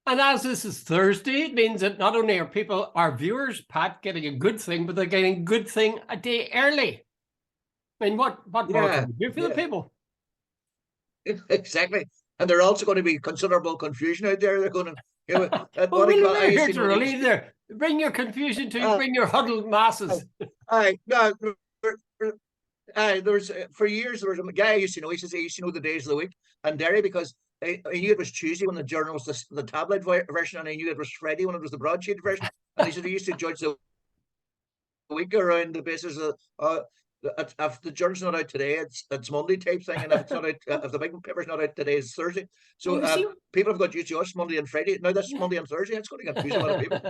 And as this is Thursday, it means that not only are our viewers, Pat, getting a good thing, but they're getting a good thing a day early. I mean, what more can we do for the people? Exactly. And there's also going to be considerable confusion out there. They're going to, here to relieve there. Bring your confusion to bring your huddled masses. There's for years there was a guy I used to know. He used to know the days of the week and Derry because I knew it was Tuesday when the journal was the tabloid version, and I knew it was Friday when it was the broadsheet version. And he said he used to judge the week around the basis of if the journal's not out today, it's Monday type thing, and if it's not out, if the big paper's not out today, it's Thursday. So people have got used to us Monday and Friday. Now that's Monday and Thursday. It's going to confuse a lot of people.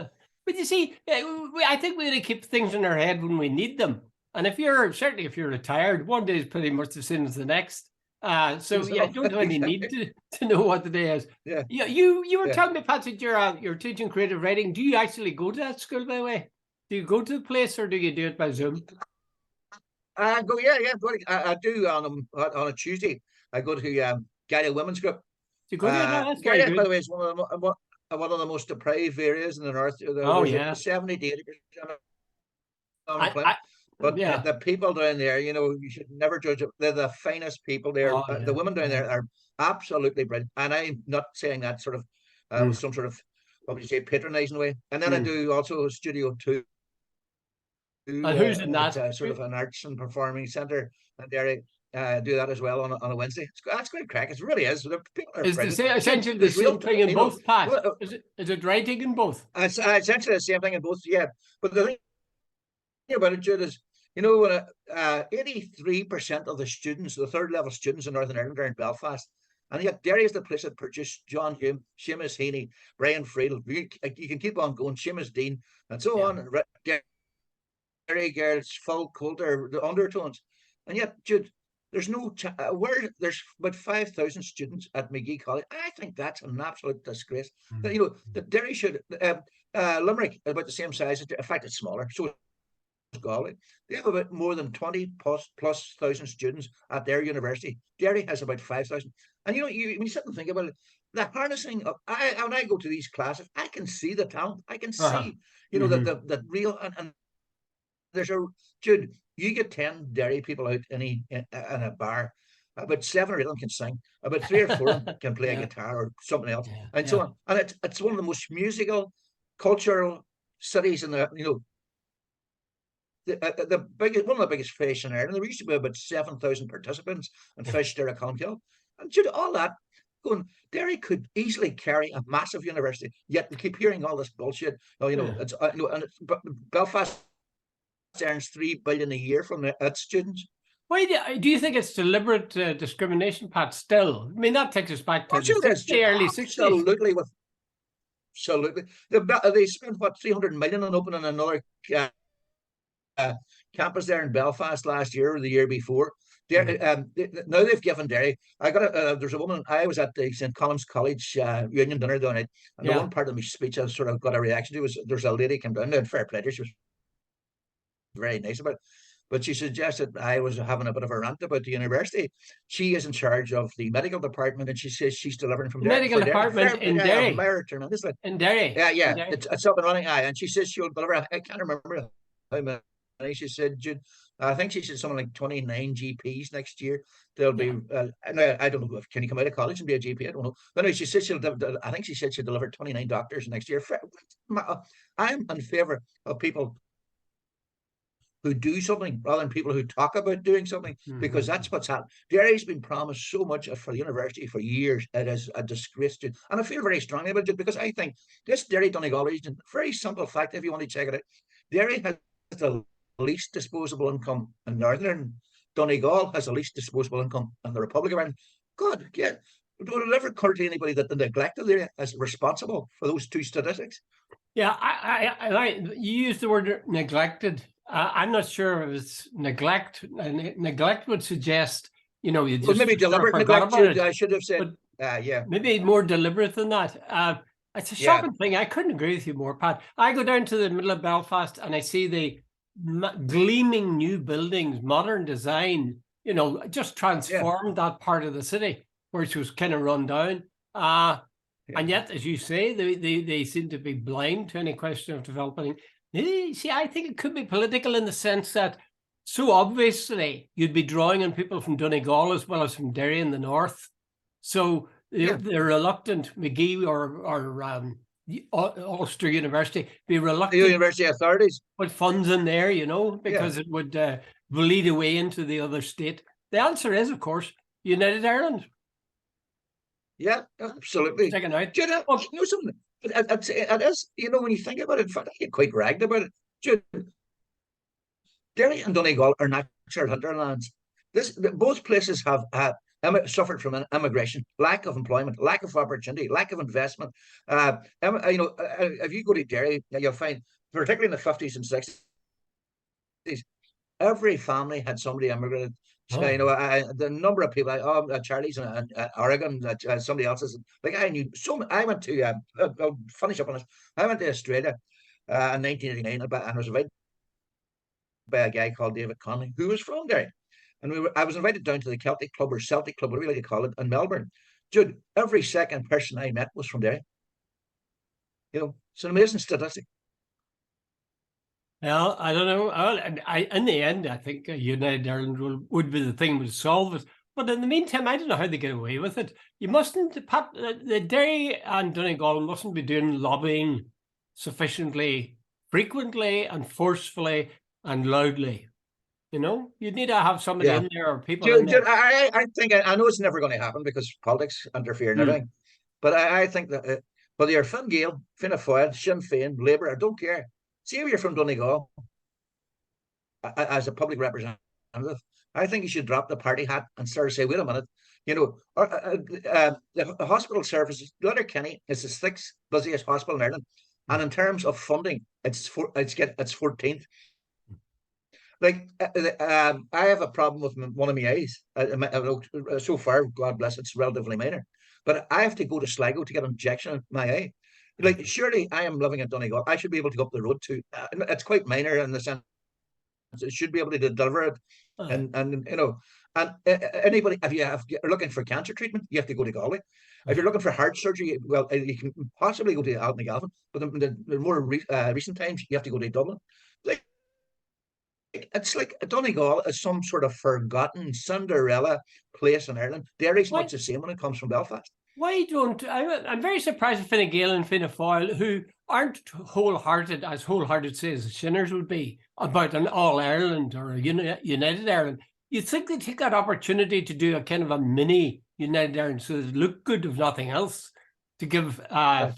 But you see, I think we got to keep things in our head when we need them. And if you're retired, one day is pretty much the same as the next. So you don't really need to know what the day is. Yeah. You were telling me, Patrick, you're teaching creative writing. Do you actually go to that school, by the way? Do you go to the place or do you do it by Zoom? I do on a Tuesday. I go to Gaza Women's Group. You go to that? Gaza, by the way, is one of the most deprived areas in the north. 70 to 80%. But the people down there, you should never judge it. They're the finest people there. The women down there are absolutely brilliant. And I'm not saying that sort of with some sort of, what would you say, patronizing way. And then I do also Studio 2. And who's in that? Sort of an arts and performing centre. And Derry do that as well on a Wednesday. That's great crack. It really is. Is essentially the same thing in both, Pat? Is it writing in both? It's essentially the same thing in both, yeah. But the thing about it, Jude, is 83% of the students, the third level students in Northern Ireland, are in Belfast. And yet Derry is the place that produced John Hume, Seamus Heaney, Brian Friedel. You can keep on going, Seamus Dean, and so on. Derry girls, Phil Coulter, the undertones. And yet, Jude, there's no there's about 5,000 students at McGee College. I think that's an absolute disgrace. That Derry should Limerick is about the same size. In fact, it's smaller. So Galway. They have about more than 20 plus thousand students at their university. Derry has about 5,000. And when you sit and think about it, the harnessing of when I go to these classes, I can see the talent. I can see, the real and there's Jude, you get 10 Derry people out in a bar, about 7 or 8 of them can sing, about 3 or 4 of them can play a guitar or something else, and so on. And it's one of the most musical, cultural cities in the one of the biggest fish in Ireland. There used to be about 7,000 participants and fish there at Colmkill. And due to all that, Derry could easily carry a massive university. Yet we keep hearing all this bullshit. Belfast earns $3 billion a year from its students. Why do you think it's deliberate discrimination, Pat? Still, I mean, that takes us back to the early 60s. Absolutely. They spent $300 million on opening another campus there in Belfast last year or the year before. Now they've given Derry. There's a woman. I was at the St. Colum's College union dinner the other night, and the one part of my speech I sort of got a reaction to was there's a lady came down and fair play to her. She was very nice about it, but she suggested I was having a bit of a rant about the university. She is in charge of the medical department, and she says she's delivering from medical department in Derry. In Derry, it's up and running. And she says she'll deliver. I can't remember how many. She said, Jude, I think she said something like 29 GPs next year. There'll be, I don't know, can you come out of college and be a GP? I don't know. But anyway, she said she'll deliver 29 doctors next year. I'm in favour of people who do something rather than people who talk about doing something, because that's what's happened. Derry's been promised so much for the university for years. It is a disgrace to, and I feel very strongly about it because I think this Derry Donegal region, very simple fact, if you want to check it out, Derry has the least disposable income in Northern. Donegal has the least disposable income in the Republic of Ireland. God, would it ever occur to anybody that the neglected area is responsible for those two statistics? Yeah, you used the word neglected. I'm not sure if it's neglect. Neglect would suggest, maybe deliberate neglect. I should have said, maybe more deliberate than that. It's a shocking thing. I couldn't agree with you more, Pat. I go down to the middle of Belfast and I see the gleaming new buildings, modern design, just transformed that part of the city, which was kind of run down. And yet, as you say, they seem to be blind to any question of developing. See, I think it could be political in the sense that so obviously you'd be drawing on people from Donegal as well as from Derry in the north. So they're reluctant, McGee or Ulster University, be reluctant. The university authorities put funds in there, because it would bleed away into the other state. The answer is, of course, United Ireland. Yeah, absolutely. Second out. Jude, something? It is, when you think about it, in fact, I get quite ragged about it. Jude, Derry and Donegal are natural hinterlands. Both places have suffered from immigration, lack of employment, lack of opportunity, lack of investment. If you go to Derry, you'll find, particularly in the 50s and 60s, every family had somebody immigrated. Oh. The number of people, Charlie's in Oregon, somebody else's. Like I knew I went to. I'll finish up on this. I went to Australia in 1989, and I was invited by a guy called David Conley, who was from Derry, and I was invited down to the Celtic Club or Celtic Club, whatever you like to call it, in Melbourne. Jude, every second person I met was from Derry. It's an amazing statistic. Well, I don't know. In the end, I think United Ireland would be the thing to solve it. But in the meantime, I don't know how they get away with it. You mustn't, the Derry and Donegal mustn't be doing lobbying sufficiently frequently and forcefully and loudly. You'd need to have somebody in there or people in there. I think, I know it's never going to happen because politics interfere and everything. But I think that whether you're Fine Gael, Fianna Fáil, Sinn Féin, Labour, I don't care. See if you're from Donegal as a public representative, I think you should drop the party hat and start to say, wait a minute, the hospital services, Letterkenny is the 6th busiest hospital in Ireland. And in terms of funding, it's 14th. Like, I have a problem with one of my eyes. So far, God bless, it's relatively minor. But I have to go to Sligo to get an injection in my eye. Like, surely I am living in Donegal. I should be able to go up the road to. It's quite minor in the sense it should be able to deliver it, and anybody, if you're looking for cancer treatment, you have to go to Galway. If you're looking for heart surgery, well, you can possibly go to Alton, but in the more recent times, you have to go to Dublin. It's like Donegal is some sort of forgotten Cinderella place in Ireland. Derry's much the same when it comes from Belfast. Why don't I'm very surprised at Fine Gael and Fianna Fáil, who aren't wholehearted, say, as the Shinners would be, about an All Ireland or a United Ireland. You'd think they'd take that opportunity to do a kind of a mini United Ireland so it look good, if nothing else, to give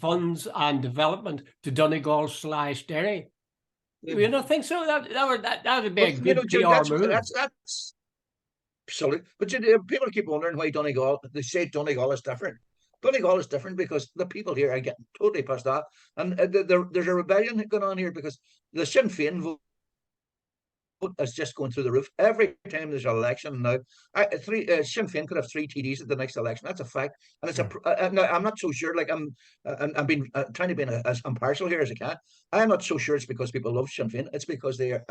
funds and development to Donegal/Derry. You don't think so? That would be a good PR move. That's absolutely. But people keep wondering why Donegal. They say Donegal is different. Donegal is different because the people here are getting totally pissed off, and there's a rebellion going on here because the Sinn Féin vote is just going through the roof every time there's an election. Now, Sinn Féin could have 3 TDs at the next election. That's a fact, and it's now, I'm not so sure. Like I'm being trying to be as impartial here as I can. I'm not so sure it's because people love Sinn Féin. It's because they're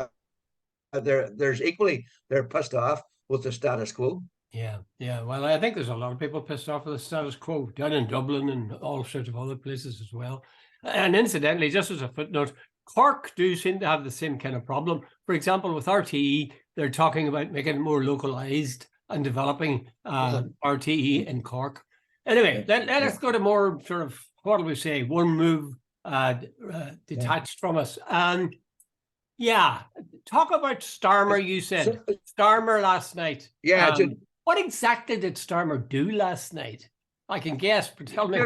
pissed off with the status quo. Yeah. Well, I think there's a lot of people pissed off with the status quo down in Dublin and all sorts of other places as well. And incidentally, just as a footnote, Cork do seem to have the same kind of problem. For example, with RTE, they're talking about making it more localized and developing RTE in Cork. Anyway, let us go to more sort of, what do we say, one move detached from us. Talk about Starmer, you said. Starmer last night. Yeah. What exactly did Starmer do last night? I can guess, but tell me.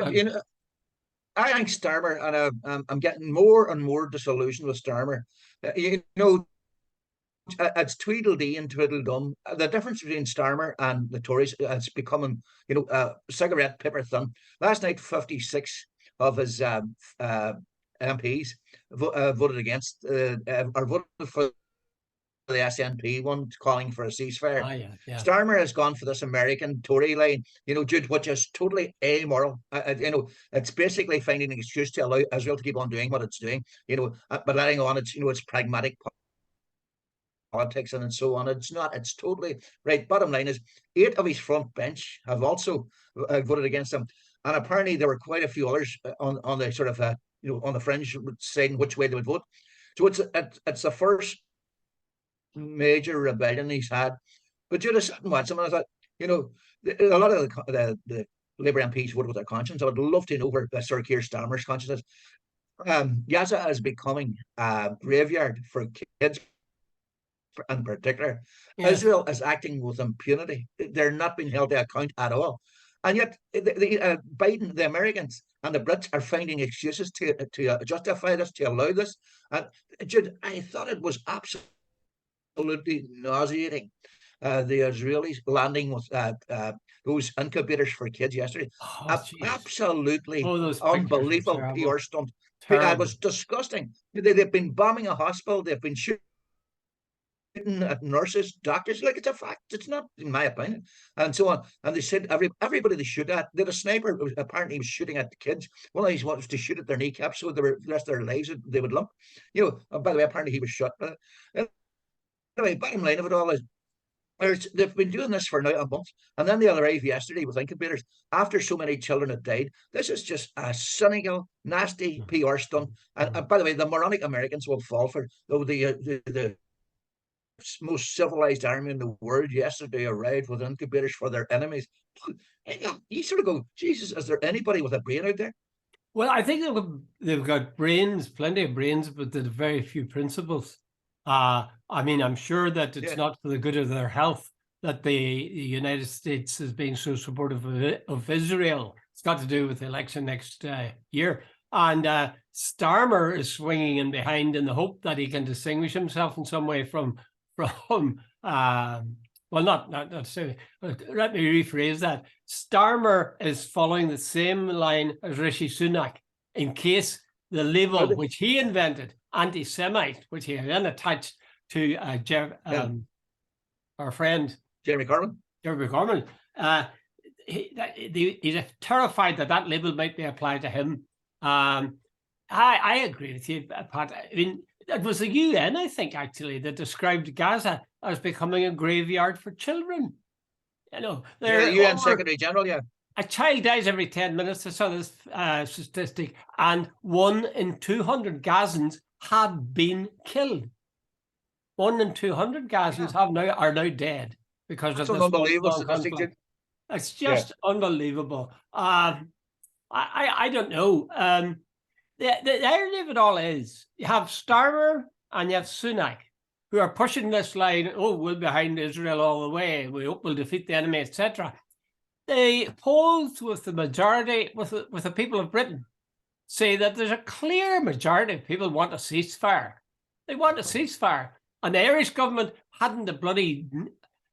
I think Starmer, and I'm getting more and more disillusioned with Starmer. It's Tweedledee and Tweedledum. The difference between Starmer and the Tories is becoming, cigarette paper thin. Last night, 56 of his MPs voted against or voted for the SNP one, calling for a ceasefire. Starmer has gone for this American Tory line, Jude, which is totally amoral. It's basically finding an excuse to allow Israel to keep on doing what it's doing, but letting on its pragmatic politics and so on. It's totally right. Bottom line is 8 of his front bench have also voted against him. and apparently there were quite a few others on the sort of on the fringe saying which way they would vote. So it's the first major rebellion he's had. But you just sat and watch him, and I thought, a lot of the Labour MPs voted with their conscience. I would love to know where Sir Keir Starmer's conscience is. Gaza is becoming a graveyard for kids in particular. Yeah. Israel is acting with impunity. They're not being held to account at all. And yet, Biden, the Americans, and the Brits are finding excuses to justify this, to allow this. And Jude, I thought it was absolutely nauseating. The Israelis landing with those incubators for kids yesterday. Absolutely unbelievable PR stunt. It was disgusting. They've been bombing a hospital. They've been shooting at nurses, doctors. Like, it's a fact. It's not, in my opinion, and so on. And they said everybody they shoot at. They had a sniper who apparently was shooting at the kids. One of these was to shoot at their kneecaps, so the rest of their lives they would limp. By the way, apparently he was shot. Anyway, bottom line of it all is, they've been doing this for now a month, and then they arrived yesterday with incubators after so many children had died. This is just a cynical, nasty PR stunt. And by the way, the moronic Americans will fall for it. Though the most civilized army in the world yesterday arrived with incubators for their enemies. You sort of go, Jesus, is there anybody with a brain out there? Well, I think they've got brains, plenty of brains, but there's very few principles. I mean, I'm sure that it's not for the good of their health that the United States is being so supportive of Israel. It's got to do with the election next year. And Starmer is swinging in behind in the hope that he can distinguish himself in some way from well, not saying. Let me rephrase that. Starmer is following the same line as Rishi Sunak in case the label which he invented, anti-Semite, which he then attached to our friend Jeremy Corbyn. He's terrified that label might be applied to him. I agree with you, Pat. I mean, it was the UN, I think, actually, that described Gaza as becoming a graveyard for children. The UN Secretary General, a child dies every 10 minutes. I saw this statistic, and 1 in 200 Gazans have been killed. 1 in 200 Gazans are now dead because of this unbelievable conflict. It's just unbelievable. I don't know. The irony of it all is you have Starmer and you have Sunak, who are pushing this line, we're behind Israel all the way, we hope we'll defeat the enemy, etc. The polls with the majority, with the people of Britain, say that there's a clear majority of people want a ceasefire. They want a ceasefire. And the Irish government hadn't the bloody,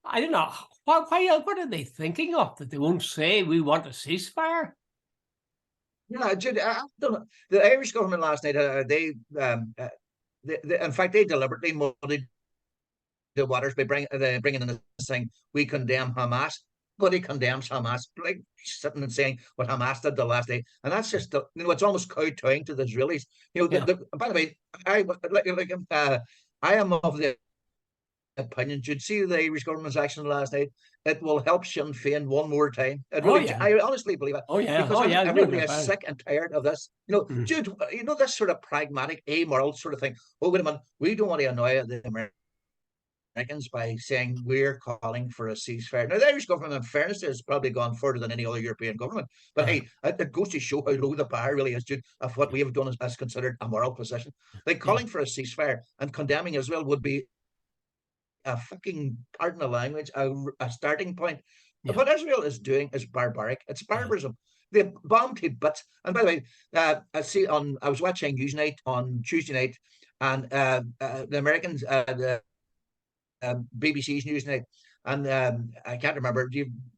I don't know, what are they thinking of, that they won't say we want a ceasefire? Yeah, Jude, I don't know. The Irish government last night, in fact, they deliberately muddied the waters by bringing in this thing, we condemn Hamas. Nobody condemns Hamas, like sitting and saying what Hamas did the last day. And that's just, it's almost kowtowing to the Israelis. By the way, I am of the opinion, Jude, see the Irish government's action last night, it will help Sinn Féin one more time. I honestly believe it. Because everybody is sick and tired of this. Jude, this sort of pragmatic, amoral sort of thing. Oh, wait a minute, we don't want to annoy the Americans by saying we're calling for a ceasefire. Now, the Irish government, in fairness, has probably gone further than any other European government. But hey, it goes to show how low the bar really is, Jude, of what we have done as considered a moral position. Like calling for a ceasefire and condemning Israel would be a fucking, pardon the language, a starting point. Yeah. What Israel is doing is barbaric. It's barbarism. They bombed to bits. And by the way, I was watching Newsnight on Tuesday night, and the Americans, the BBC's Newsnight, and I can't remember.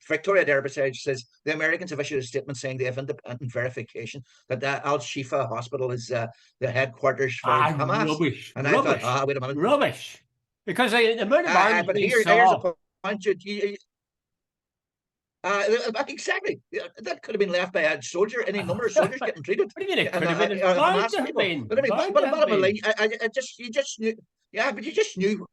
Victoria Derbyshire says the Americans have issued a statement saying they have independent verification that the Al Shifa Hospital is the headquarters for Hamas. Rubbish. And rubbish. I thought, wait a minute, rubbish. Because the amount of arms but here's a point. Exactly. That could have been left by a soldier, any number of soldiers getting treated. What do you mean it could have been? You just knew. Yeah, but you just knew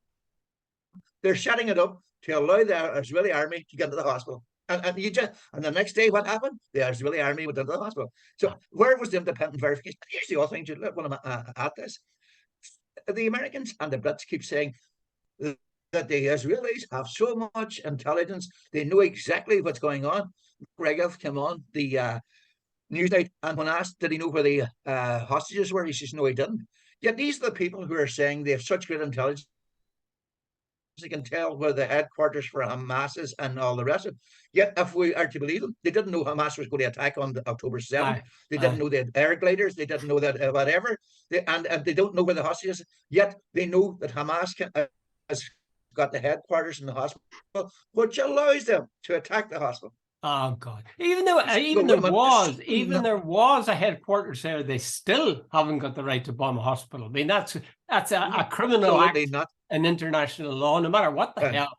they're setting it up to allow the Israeli army to get into the hospital. And the next day, what happened? The Israeli army went into the hospital. So where was the independent verification? Here's the other thing, Jude, when I'm at this. The Americans and the Brits keep saying that the Israelis have so much intelligence, they know exactly what's going on. Regev came on the Newsnight, and when asked, did he know where the hostages were, he says, no, he didn't. Yet these are the people who are saying they have such great intelligence, they can tell where the headquarters for Hamas is and all the rest of it. Yet, if we are to believe them, they didn't know Hamas was going to attack on October 7th. They didn't know they had air gliders. They didn't know that whatever. And they don't know where the hostages. Yet they know that Hamas has got the headquarters in the hospital, which allows them to attack the hospital. Oh God! Even there was a headquarters there, they still haven't got the right to bomb a hospital. I mean, that's a criminal act in international law, no matter what the hell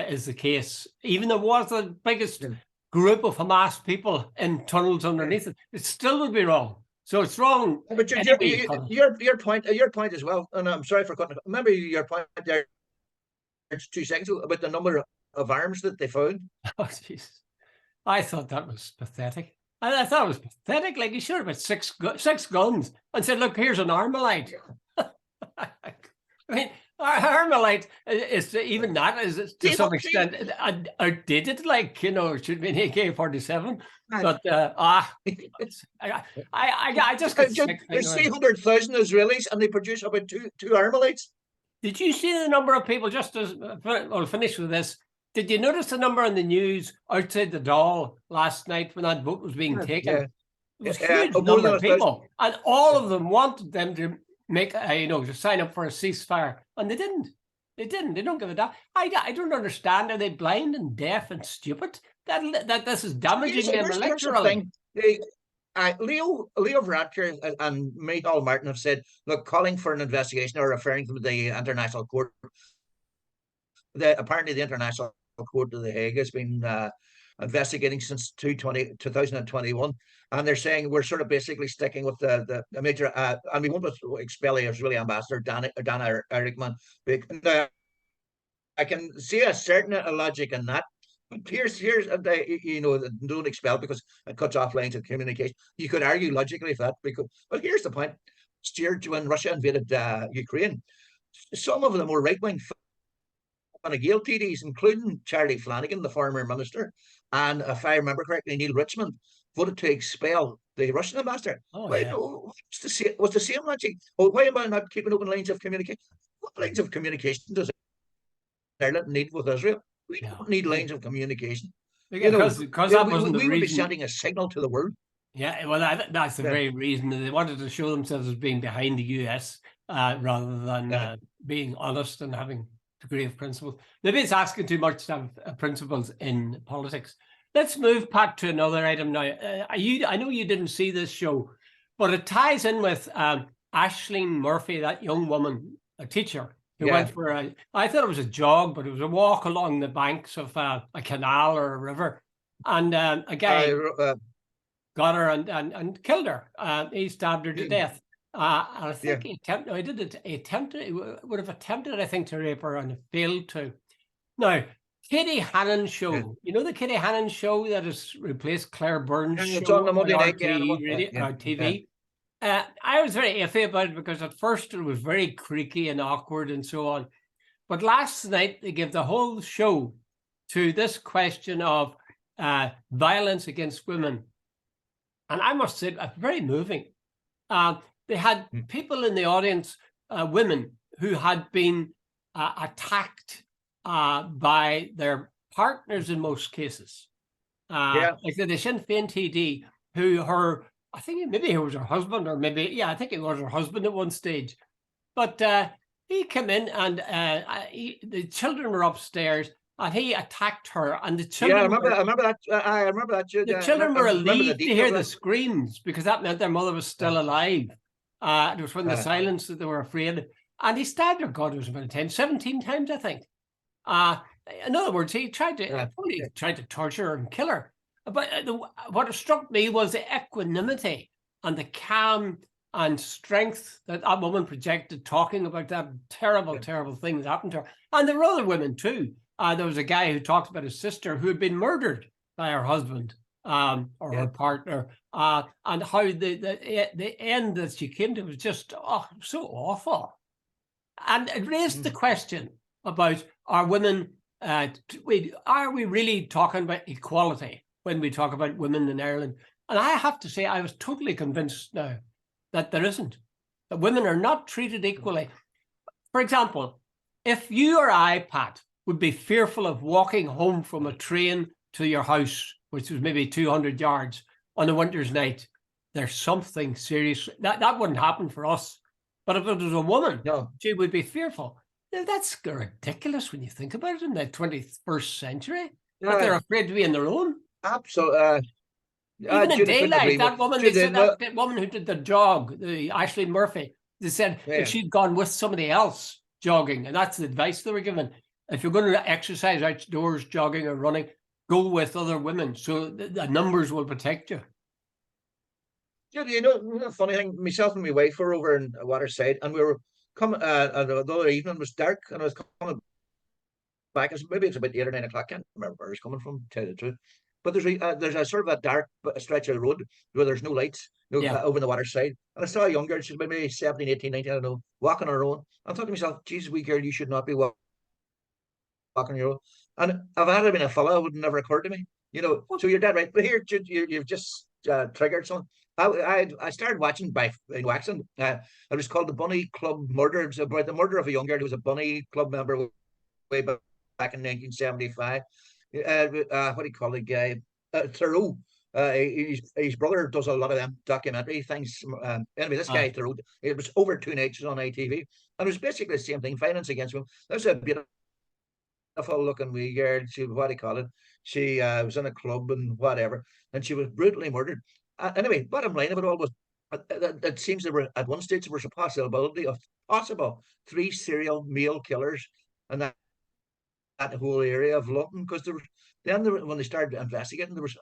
is the case. Even there was the biggest group of Hamas people in tunnels underneath it, it still would be wrong. So it's wrong. But your point as well, and I'm sorry for cutting. Remember your point there 2 seconds ago about the number of arms that they found. Oh Jesus! I thought that was pathetic. I thought it was pathetic. Like, you should have had six guns and said, look, here's an Armalite. I mean, Armalite is even that is to some extent outdated. Like, it should be an AK-47. But I just got sick. There's 300,000 Israelis and they produce about two Armalites. Did you see the number of people? Just as I'll finish with this. Did you notice the number on the news outside the Dáil last night when that vote was being taken? It was a huge number of people, and all of them wanted them to make to sign up for a ceasefire, and they didn't. They don't give a damn. I don't understand. Are they blind and deaf and stupid? That this is damaging them electorally. Leo Varadkar and Michael Martin have said, look, calling for an investigation or referring to the international court. Apparently, the international court of The Hague has been investigating since 2021, and they're saying we're sort of basically sticking with the major and we want to expel the Israeli ambassador Dana Erickman. I can see a certain logic in that, but here's don't expel because it cuts off lines of communication. You could argue logically for that, but here's the point: when Russia invaded Ukraine, some of them were right-wing Fine Gael TDs, including Charlie Flanagan, the former minister, and if I remember correctly, Neil Richmond, voted to expel the Russian ambassador. Was the same logic? Why am I not keeping open lines of communication? What lines of communication does Ireland need with Israel? We don't need lines of communication. Because that wasn't the reason. We would be sending a signal to the world. Yeah, well, that's the very reason that they wanted to show themselves as being behind the US rather than being honest and having degree of principles. Maybe it's asking too much to have principles in politics. Let's move, Pat, to another item now. I know you didn't see this show, but it ties in with Aisling Murphy, that young woman, a teacher, who went for I thought it was a jog, but it was a walk along the banks of a canal or a river. And a guy got her and killed her. He stabbed her to death. I think he would have attempted, I think, to rape her and failed to. Now, Katie Hannon's show, the Katie Hannon show that has replaced Claire Burns' show it's on the Monday night TV. I was very iffy about it because at first it was very creaky and awkward and so on. But last night they gave the whole show to this question of violence against women. And I must say, it's very moving. They had people in the audience, women who had been attacked by their partners in most cases. Like the Sinn Féin TD, I think maybe it was her husband, or maybe, I think it was her husband at one stage. But he came in and the children were upstairs and he attacked her. And the children I remember that. The children were relieved to hear the screams because that meant their mother was still alive. It was from the silence that they were afraid. And he stabbed her, God, it was about 17 times, I think. In other words, he tried to torture her and kill her. But what struck me was the equanimity and the calm and strength that woman projected, talking about that terrible, terrible thing that happened to her. And there were other women too. There was a guy who talked about his sister who had been murdered by her husband or her partner, and how the end that she came to was just so awful. And it raised the question about, are women, are we really talking about equality when we talk about women in Ireland? And I have to say, I was totally convinced now that there isn't, that women are not treated equally. For example, if you or I, Pat, would be fearful of walking home from a train to your house, which was maybe 200 yards on a winter's night, there's something serious. That wouldn't happen for us. But if it was a woman, she would be fearful. Now, that's ridiculous when you think about it in the 21st century. That they're afraid to be on their own. Absolutely. Even in daylight, that woman, they said that woman who did the jog, Ashley Murphy, they said if she'd gone with somebody else jogging, and that's the advice they were given. If you're going to exercise outdoors, jogging or running, go with other women so the numbers will protect you. Yeah, the funny thing, myself and my wife were over in Waterside, and we were coming, the other evening, it was dark, and I was coming back, maybe it's about 8 or 9 o'clock, I can't remember where I was coming from, to tell you the truth. But there's a sort of a dark stretch of the road where there's no lights over the Waterside. And I saw a young girl, she's maybe 17, 18, 19, I don't know, walking on her own. I'm thought to myself, Jesus, wee girl, you should not be walking on your own. And if I had been a fella, it would never occur to me. So you're dead right. But here, Jude, you've just triggered something. I started watching by accident. It was called the Bunny Club Murder. It was about the murder of a young girl who was a Bunny Club member way back in 1975. What do you call the guy? Thoreau. His brother does a lot of them documentary things. Anyway, this guy Thoreau, it was over 2 nights on ITV, and it was basically the same thing. Violence against women. There's a beautiful looking wee girl. She, what do you call it? She was in a club and whatever, and she was brutally murdered. Anyway, bottom line of it all was, it seems there were at one stage there was a possibility of possible 3 serial male killers, and that whole area of London, because when they started investigating, there was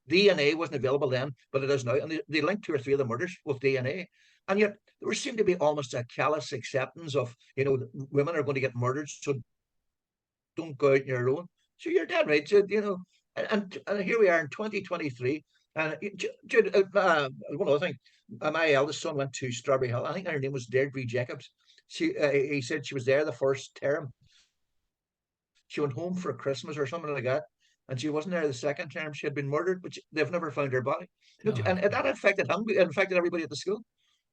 DNA wasn't available then, but it is now, and they linked 2 or 3 of the murders with DNA, and yet there seemed to be almost a callous acceptance of women are going to get murdered, so don't go out on your own. So you're dead right, Jude, and here we are in 2023. And Jude, one other thing, my eldest son went to Strawberry Hill. I think her name was Deirdre Jacobs. He said she was there the first term. She went home for Christmas or something like that, and she wasn't there the second term. She had been murdered, but they've never found her body. And that affected him. It affected everybody at the school.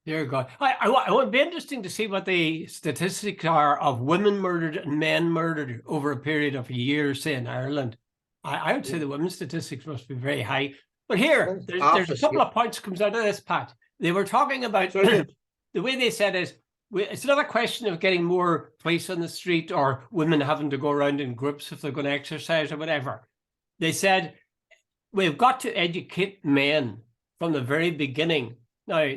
Dear God. It would be interesting to see what the statistics are of women murdered and men murdered over a period of a year, say, in Ireland. I would say the women's statistics must be very high. But here, there's a couple of points comes out of this, Pat. They were talking about, the way they said is, it's not a question of getting more police on the street or women having to go around in groups if they're going to exercise or whatever. They said, we've got to educate men from the very beginning. Now,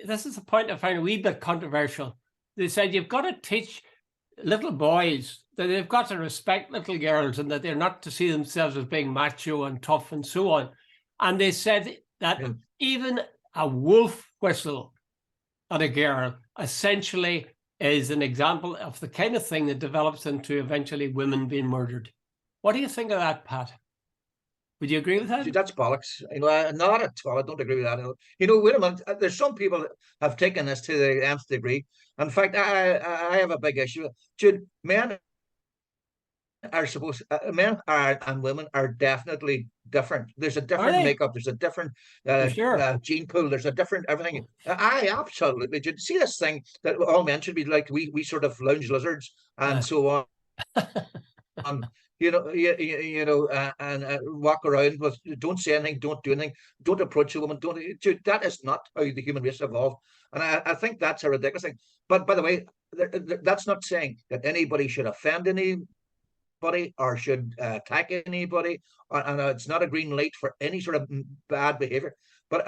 this is a point I find a wee bit controversial. They said you've got to teach little boys that they've got to respect little girls and that they're not to see themselves as being macho and tough and so on. And they said that even a wolf whistle at a girl essentially is an example of the kind of thing that develops into eventually women being murdered. What do you think of that, Pat? Would you agree with that? That's bollocks. Not at all. I don't agree with that. Wait a minute. There's some people that have taken this to the nth degree. In fact, I have a big issue. Men and women are definitely different. There's a different makeup. There's a different gene pool. There's a different everything. I absolutely did see this thing that all men should be like we sort of lounge lizards and so on. And and walk around with don't say anything, don't do anything, don't approach a woman, that is not how the human race evolved. And I think that's a ridiculous thing. But by the way, that's not saying that anybody should offend anybody or should attack anybody, and it's not a green light for any sort of bad behavior. But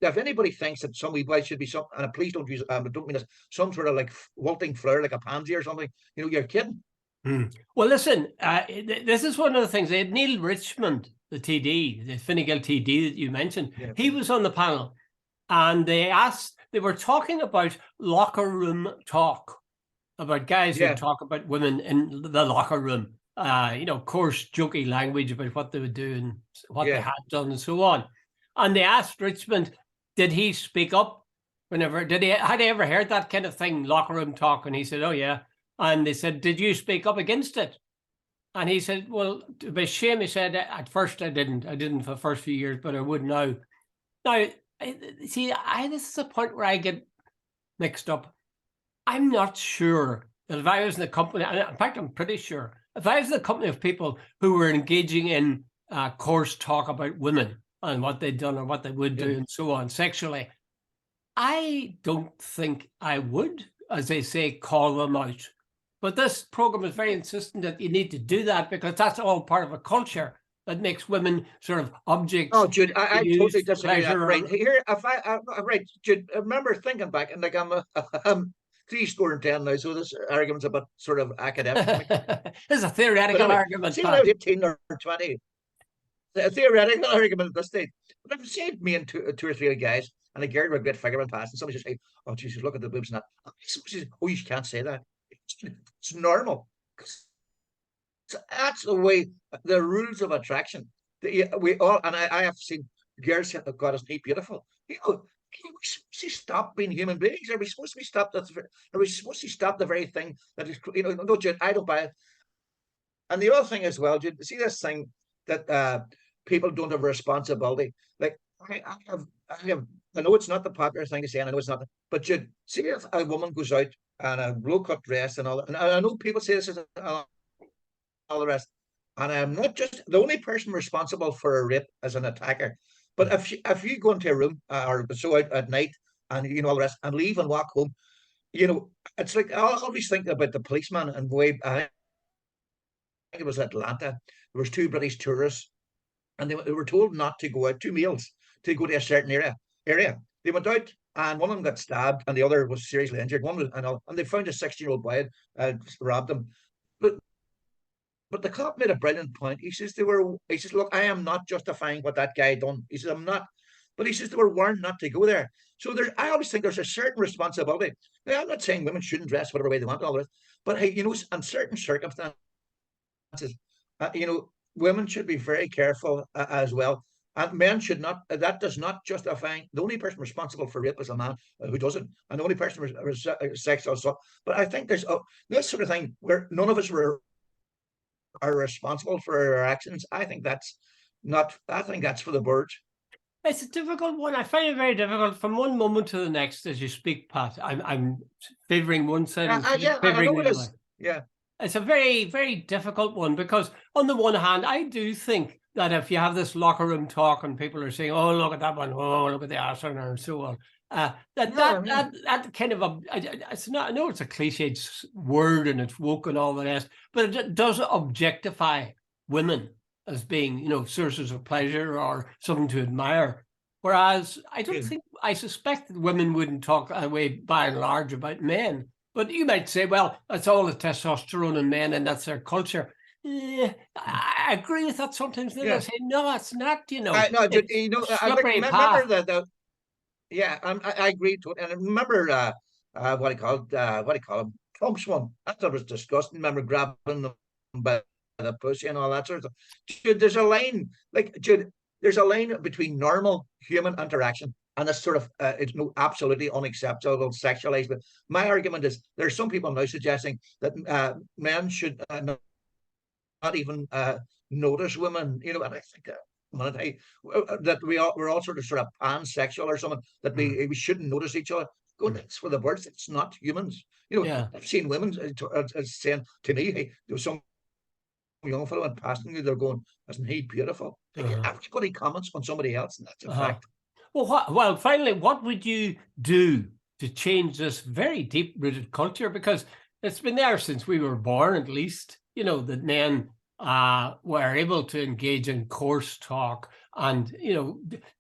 if anybody thinks that somebody should be some, and please don't use don't mean this, some sort of like wilting flower like a pansy or something, you're kidding. Well, listen, this is one of the things. They had Neil Richmond, the TD, the Fine Gael TD that you mentioned. Yeah. He was on the panel, and they were talking about locker room talk, about guys who talk about women in the locker room. coarse, jokey language about what they would do and what they Yeah. had done and so on. And they asked Richmond, did he speak up whenever, had he ever heard that kind of thing, locker room talk? And he said, oh yeah. And they said, did you speak up against it? And he said, well, by shame, he said, at first I didn't for the first few years, but I would now. Now, this is a point where I get mixed up. I'm not sure that if I was in the company, in fact, I'm pretty sure, if I was in the company of people who were engaging in coarse talk about women and what they'd done or what they would do and so on sexually, I don't think I would, as they say, call them out. But this program is very insistent that you need to do that because that's all part of a culture that makes women sort of objects. Oh, Jude, I totally disagree. Pleasure. Right here, right, Jude, I remember thinking back, and like I'm 10 now, so this argument's a bit sort of academic. It's a theoretical anyway, argument. See, when I was 18 or 20, a theoretical argument at this stage. But I've seen me and two or three guys, and a girl with a great figure went past, and somebody just say, "Oh, Jesus, look at the boobs!" And that. Says, "Oh, you can't say that. It's normal." So that's the way the rules of attraction. We all, and I have seen girls that God, isn't he beautiful? Are we supposed to stop being human beings? Are we supposed to be stopped? Are we supposed to stop the very thing that is? No, Jude, I don't buy it. And the other thing as well, Jude, see this thing that people don't have responsibility. Like I know it's not the popular thing to say, and I know it's not, but Jude, see if a woman goes out and a low cut dress and all that, and I know people say this is all the rest. And I'm not just the only person responsible for a rape as an attacker. But if you go into a room or so out at night and all the rest and leave and walk home, it's like I always think about the policeman and I think it was Atlanta. There was two British tourists and they were told not to go out, two males, to go to a certain area. They went out and one of them got stabbed and the other was seriously injured. One was and they found a 16-year-old boy had robbed him. But the cop made a brilliant point. He says look, I am not justifying what that guy done. He says, I'm not. But he says they were warned not to go there. So I always think there's a certain responsibility. Now, I'm not saying women shouldn't dress whatever way they want, all this, but hey, in certain circumstances, women should be very careful as well. And men should not. That does not justify. The only person responsible for rape is a man who doesn't, and the only person sexual assault. But I think there's this sort of thing where none of us are responsible for our actions. I think that's for the birds. It's a difficult one. I find it very difficult from one moment to the next as you speak, Pat. I'm favouring one side and favouring the other. Yeah. It's a very, very difficult one because on the one hand, I do think that if you have this locker room talk and people are saying, oh, look at that one, oh, look at the arse and so on, that kind of it's not. I know it's a cliched word and it's woke and all the rest, but it does objectify women as being, sources of pleasure or something to admire. Whereas I suspect that women wouldn't talk that way by and large about men. But you might say, well, that's all the testosterone in men and that's their culture. I agree with that sometimes. Then I say, no, it's not. I remember that. Yeah, I agree to it. And I remember what I called Trump's one. I thought it was disgusting. I remember grabbing them by the pussy and all that sort of stuff. Jude, there's a line, there's a line between normal human interaction and this sort of it's absolutely unacceptable sexualized. But my argument is there's some people now suggesting that men should not even notice women, and I think that we're all sort of pansexual or something, that we shouldn't notice each other. That's for the birds. It's not humans. I've seen women saying to me, hey, there was some young fellow went past me, they're going, isn't he beautiful? Everybody comments on somebody else, and that's a fact. Well, finally, what would you do to change this very deep-rooted culture? Because it's been there since we were born, at least, that men were able to engage in coarse talk and,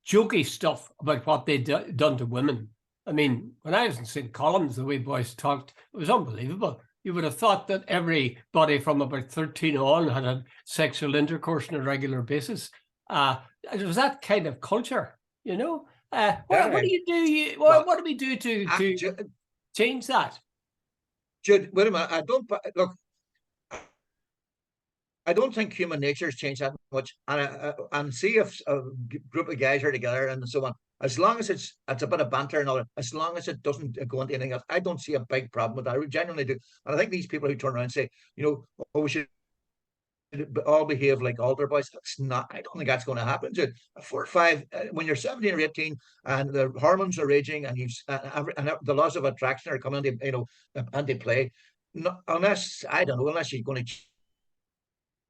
jokey stuff about what they'd done to women. I mean, when I was in St. Columns, the way boys talked, it was unbelievable. You would have thought that everybody from about 13 on had sexual intercourse on a regular basis. It was that kind of culture, What do you do? What do we do to change that? Jude, wait a minute. I don't look. I don't think human nature has changed that much. And see if a group of guys are together and so on. As long as it's a bit of banter and all, as long as it doesn't go into anything else, I don't see a big problem with that. I genuinely do. And I think these people who turn around and say, oh, we should all behave like altar boys. That's not. I don't think that's going to happen. Dude. 4 or 5 when you're 17 or 18 and the hormones are raging and and the laws of attraction are coming into into play. No, unless I don't know, unless you're going to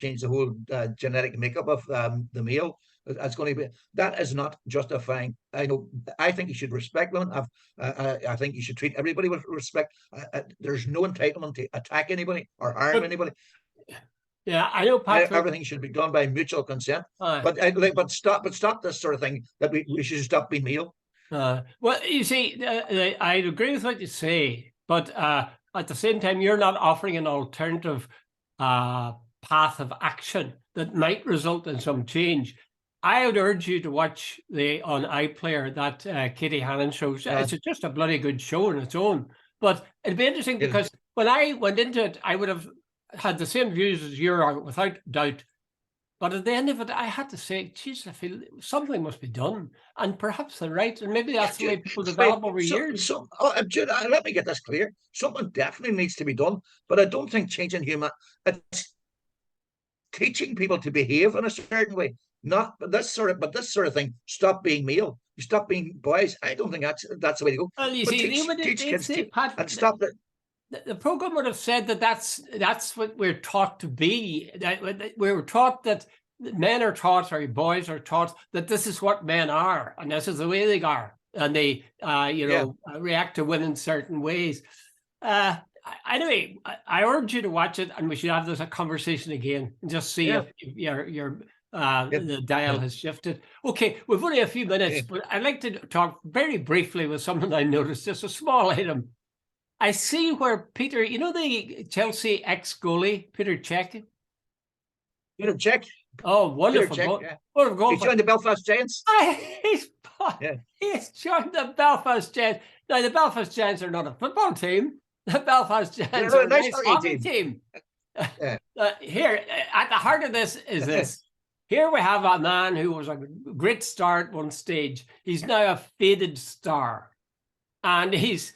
change the whole genetic makeup of the male. That's going to be that is not justifying. I think you should respect women. I think you should treat everybody with respect. There's no entitlement to attack anybody or harm anybody. Yeah, I know, Patrick. Everything should be done by mutual consent. But stop this sort of thing. That we should stop being male. Well, you see, I agree with what you say, but at the same time, you're not offering an alternative path of action that might result in some change. I would urge you to watch on iPlayer that Katie Hannon show. It's just a bloody good show on its own. But it'd be interesting because when I went into it, I would have had the same views as you are, without doubt. But at the end of it, I had to say, geez, I feel something must be done. And perhaps they're right. And maybe that's the way people develop over years. Jude, let me get this clear. Something definitely needs to be done. But I don't think changing it's teaching people to behave in a certain way. But this sort of thing. Stop being male. You stop being boys. I don't think that's the way to go. Well, you see, teach kids and stop it. The program would have said that's what we're taught to be. We were taught that men are taught, or boys are taught, that this is what men are, and this is the way they are, and they, react to women certain ways. Anyway, I urge you to watch it, and we should have this conversation again and just see if your the dial has shifted. Okay, we've only a few minutes, but I'd like to talk very briefly with someone I noticed, just a small item. I see where Peter, the Chelsea ex-goalie, Petr Cech? Petr Cech. Oh, wonderful. Petr Cech, He joined the Belfast Giants. He's joined the Belfast Giants. Now, the Belfast Giants are not a football team. The Belfast Giants are a nice hockey team. Here, at the heart of this is this. Here we have a man who was a great star at one stage. He's now a faded star. And he's,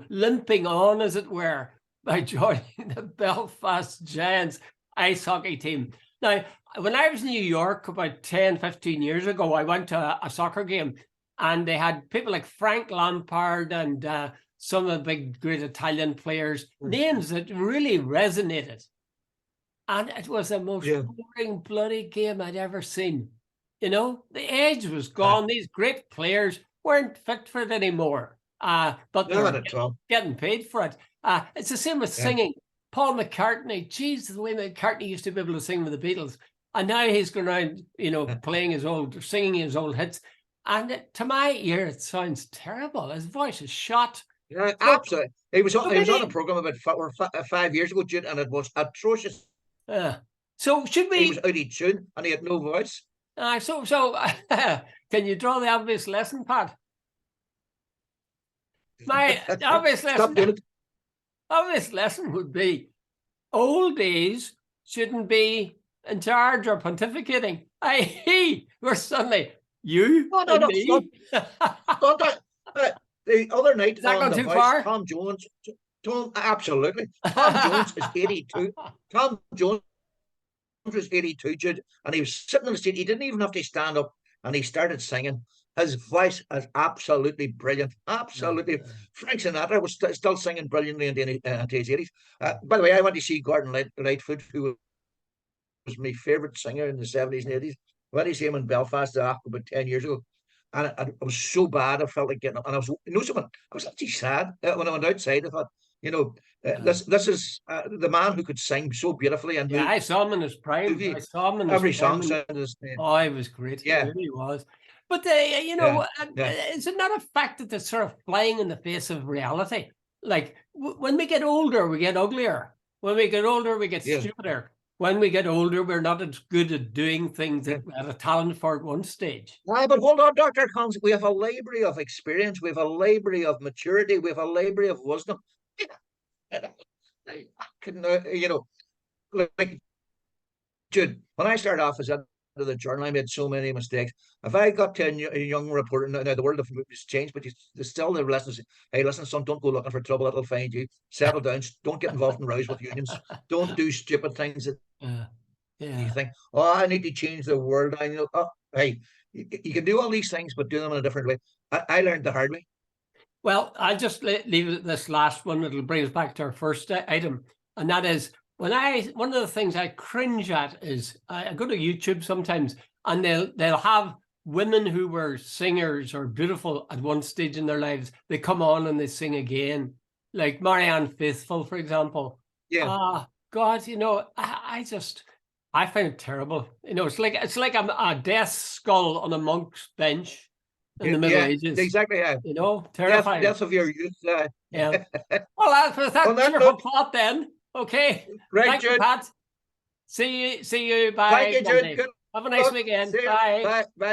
limping on, as it were, by joining the Belfast Giants ice hockey team. Now, when I was in New York about 10, 15 years ago, I went to a soccer game, and they had people like Frank Lampard and some of the big, great Italian players, names that really resonated. And it was the most boring, bloody game I'd ever seen. The edge was gone. These great players weren't fit for it anymore. But they're getting paid for it. It's the same with singing. Paul McCartney, geez, the way McCartney used to be able to sing with the Beatles. And now he's going around, singing his old hits. And to my ear, it sounds terrible. His voice is shot. Yeah, absolutely. He was on a program about 5 years ago, Jude, and it was atrocious. So should we? He was out of tune and he had no voice. Can you draw the obvious lesson, Pat? My obvious lesson would be old days shouldn't be in charge or pontificating. We're suddenly you. No. The other night, is that gone too far? Tom Jones, absolutely. Tom Jones is 82. Tom Jones was 82, Jude, and he was sitting on the seat. He didn't even have to stand up, and he started singing. His voice is absolutely brilliant. Absolutely. Frank Sinatra was still singing brilliantly into his 80s. By the way, I went to see Gordon Lightfoot, who was my favourite singer in the 70s and 80s. I went to see him in Belfast about 10 years ago. And it was so bad, I felt like getting up. And I was actually sad. When I went outside, I thought, this is the man who could sing so beautifully. And I saw him in his prime. Every song sounded his name. Oh, he was great. He really was. But, is it not a fact that they're sort of flying in the face of reality? Like, when we get older, we get uglier. When we get older, we get stupider. When we get older, we're not as good at doing things that we had a talent for at one stage. But hold on, Dr. Collins. We have a library of experience. We have a library of maturity. We have a library of wisdom. Jude, when I started off as editor of the journal, I made so many mistakes. If I got to a young reporter, now the world of movies changed, but you still the lessons. Hey, listen, son, don't go looking for trouble. It'll find you. Settle down. Don't get involved in rows with unions. Don't do stupid things that you think, oh, I need to change the world. I know, oh, hey, you can do all these things, but do them in a different way. I learned the hard way. Well, I'll just leave this last one. It'll bring us back to our first item. And that is, one of the things I cringe at is I go to YouTube sometimes, and they'll have women who were singers or beautiful at one stage in their lives. They come on and they sing again, like Marianne Faithfull, for example. Yeah. God, I find it terrible. It's like a death skull on a monk's bench in the Middle Ages. Exactly. Yeah. Terrifying. Death of your youth. Yeah. Well, with that cheerful plot then. Okay. Right, Thank you, Jude. Pat. See you. Bye. Thank you, Jude. Have a nice weekend. Bye. Bye.